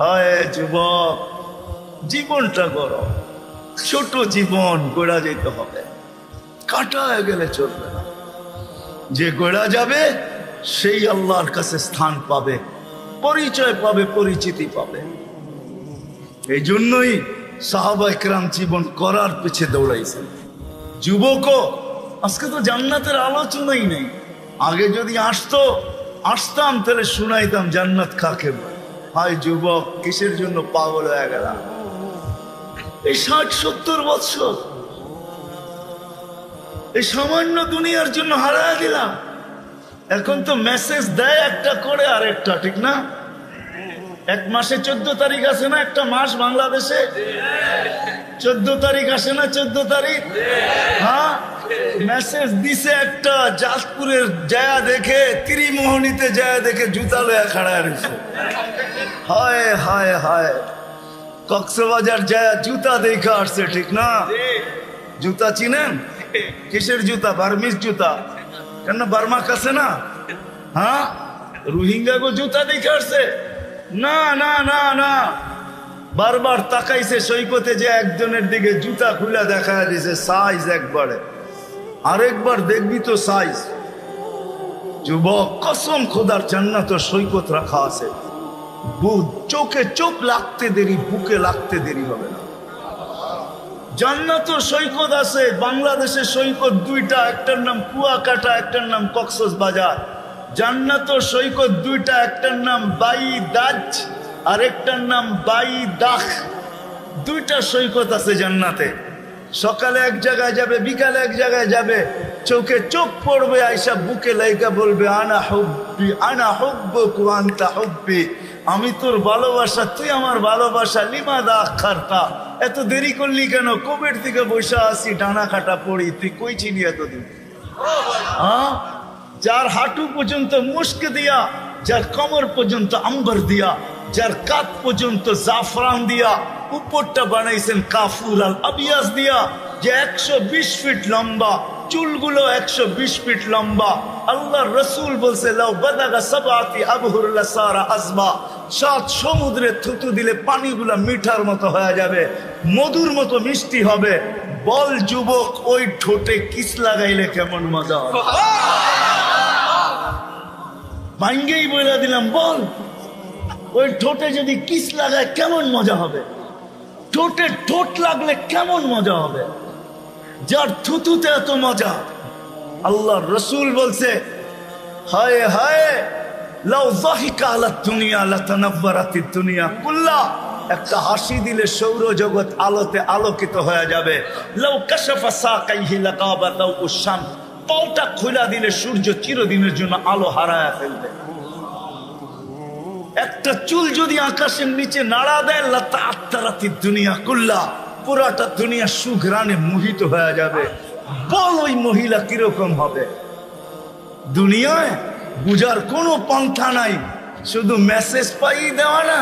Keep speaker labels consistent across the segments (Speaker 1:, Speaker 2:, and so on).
Speaker 1: হায় যুবক, জীবনটা গড়, ছোট জীবন গড়া যেতে হবে, কাটা হয়ে গেলে চলবে না। যে গড়া যাবে সেই আল্লাহর কাছে স্থান পাবে, পরিচয় পাবে, পরিচিতি পাবে। এই জন্যই সাহাবায়ে কেরাম জীবন করার পিছে দৌড়াইছেন। যুবকও আজকে তো জান্নাতের আলোচনাই নেই। আগে যদি আসতাম তাহলে শুনাইতাম জান্নাত কাকে বলে। হায় যুবক, কিসের জন্য পাগল হয়ে গেলাম? এই 60-70 বছর এই সামান্য দুনিয়ার জন্য হারায় দিলাম। এখন তো মেসেজ দেয় একটা করে আরেকটা, ঠিক না? এক মাসে 14 তারিখ আছে না? একটা মাস বাংলাদেশে 14 তারিখ আসে না? 14 তারিখ, হ্যাঁ, মেসেজ দিছে একটা। জাজপুরের জায়া দেখে, ত্রিমোহনীতে জায়া দেখে জুতা লয়া খাড়া রয়েছে। হায় হায় হায়, কক্সবাজার জায়া জুতা দেখে আসছে, ঠিক না? জুতা চিনেন? কিসের জুতা? বার্মিস জুতা। কেন বার্মা কাছে না? হ্যাঁ, রোহিঙ্গা গো জুতা দেখে আসছে? না না না না, বারবার তাকাইছে সৈকতে, যে একজনের দিকে জুতা খুলে দেখা দিছে সাইজ একবারে, আরেকবার দেখবি তো সাইজ। যুবক, কসম খোদার, জান্নাত সৈকত রাখা আছে। চোখে চোখ লাগতে দেরি, বুকে লাগতে দেরি হবে না। জান্নাত সৈকত আছে। বাংলাদেশের সৈকত দুইটা, একটার নাম কুয়াকাটা, একটার নাম কক্সবাজার। জান্নাত সৈকত দুইটা, একটার নাম বাইদাজ আর একটার নাম বাইদাখ। দুইটা সৈকত আছে জান্নাতে। সকালে এক জায়গায় যাবে, বিকালে এক জায়গায় যাবে, চোখে চোখ পড়বে, আয়সা বুকে লাইকা বলবে আনা হুব্বি আনা হুব্বুক ওয়া আনতা হুব্বি, আমি তোর ভালোবাসা, তুই আমার ভালোবাসা। লিমাদা আখারতা, এত দেরি করলি কেন? কোভিড থেকে বসে আসি, ডানা কাটা পড়ি, তুই কই ছিলি এতদিন? হ্যাঁ, যার হাঁটু পর্যন্ত মুস্ক দিয়া, যার কমর পর্যন্ত আম্বর দিয়া, যার কাত পর্যন্ত জাফরান দিয়া, উপরটা বানাইছেন কাফুর আল আবিয়াস দিয়া, যে 120 ফিট লম্বা, চুলগুলো 120 ফিট লম্বা। আল্লাহর রাসূল বলছে লাউ বাদাগা সাবাতি আবহুর লাসারা আজবা, 7 সমুদ্রে থুতু দিলে পানিগুলা মিঠার মতো হয়ে যাবে, মধুর মতো মিষ্টি হবে। বল যুবক, ওই ঠোঁটে কিস লাগাইলে কেমন মজা হবে? ভাঙ্গেই বলে দিলাম, বল ওই ঠোঁটে যদি কিস লাগায় কেমন মজা হবে? ঠোঁটে ঠোঁট লাগলে কেমন মজা হবে? যার থুতুতে এত মজা। আল্লাহর রাসূল বলছে হায় হায় লাউ যাহিকা আলা দুনিয়া লাতানাওয়ারাতিদ দুনিয়া কুল্লা, একটা হাসি দিলে সৌরজগৎ আলোতে আলোকিত হয়ে যাবে। লাউ কাশাফা সাকাইহি লাগাবাতাউ শামস, পাউটা খুলে দিলে সূর্য চিরদিনের জন্য আলো হারায় ফেলবে। একটা চুল যদি আকাশের নিচে নাড়া দেয়, লাতাআত্তারাতিদ দুনিয়া কুল্লা, পুরাটা দুনিয়া সুঘ্রাণে মোহিত হয়ে যাবে। বল ওই মহিলা কিরকম হবে? দুনিয়ায় বুঝার কোনো পন্থা নাই, শুধু মেসেজ পাই দেওয়া না,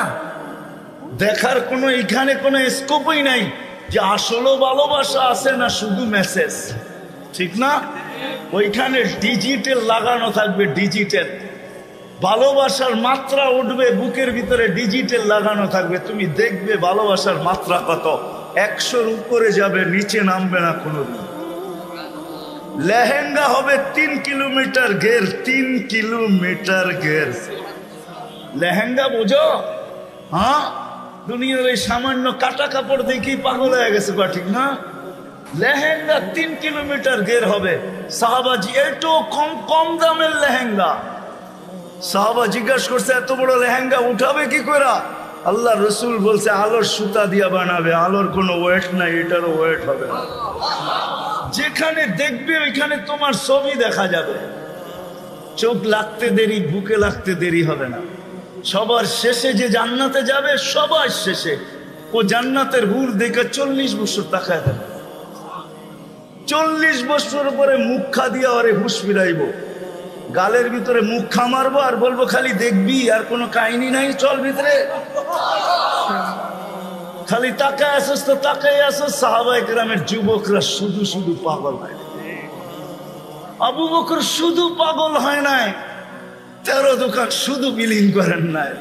Speaker 1: দেখার কোনো এখানে কোনো স্কোপই নাই যে আসলে ভালোবাসা আছে না শুধু মেসেজ, ঠিক না? ওইখানে ডিজিটাল লাগানো থাকবে, ডিজিটাল ভালোবাসার মাত্রা উঠবে, বুকের ভিতরে ডিজিটাল লাগানো থাকবে। তুমি দেখবে ভালোবাসার মাত্রা কত, 100-র উপরে যাবে, নিচে নামবে না কোনোদিন। লেহেঙ্গা হবে 3 কিলোমিটার ঘের, 3 কিলোমিটার ঘের লেহেঙ্গা, বোঝো? হ্যাঁ, দুনিয়ার এই সামান্য কাটা কাপড় দেখেই পাগল হয়ে গেছে, ঠিক না? লেহেঙ্গা 3 কিলোমিটার ঘের হবে। সাহাবাজি এত কম দামের লেহেঙ্গা। সাহাবা জিজ্ঞাসা করছে এত বড় লেহেঙ্গা উঠাবে কি করে? আল্লাহ রসুল বলছে আলোর সুতা দিয়া বানাবে, আলোর কোনো ওয়েট নাই, এটারও ওয়েট হবে না। যেখানে দেখবে ওইখানে তোমার ছবি দেখা যাবে। চোখ লাগতে দেরি, বুকে লাগতে দেরি হবে না। সবার শেষে যে জান্নাতে যাবে, সবার শেষে ও জান্নাতের হুর দেখে 40 বছর তাকায় দেবে। 40 বছর পরে মুখা দিয়া ওরে হুশ ফিরাইব, গালের ভিতরে মুখা মারবো আর বলবো খালি দেখবি, আর কোনো কাহিনী নাই, চল ভিতরে। খালি তাকায় আসস তো তাকাই আসস। সাহাবায়ে কেরামের যুবকরা শুধু শুধু পাগল হয়। আবু বকর শুধু পাগল হয় নাই, 13 দোকান শুধু বিলীন করেন নাই।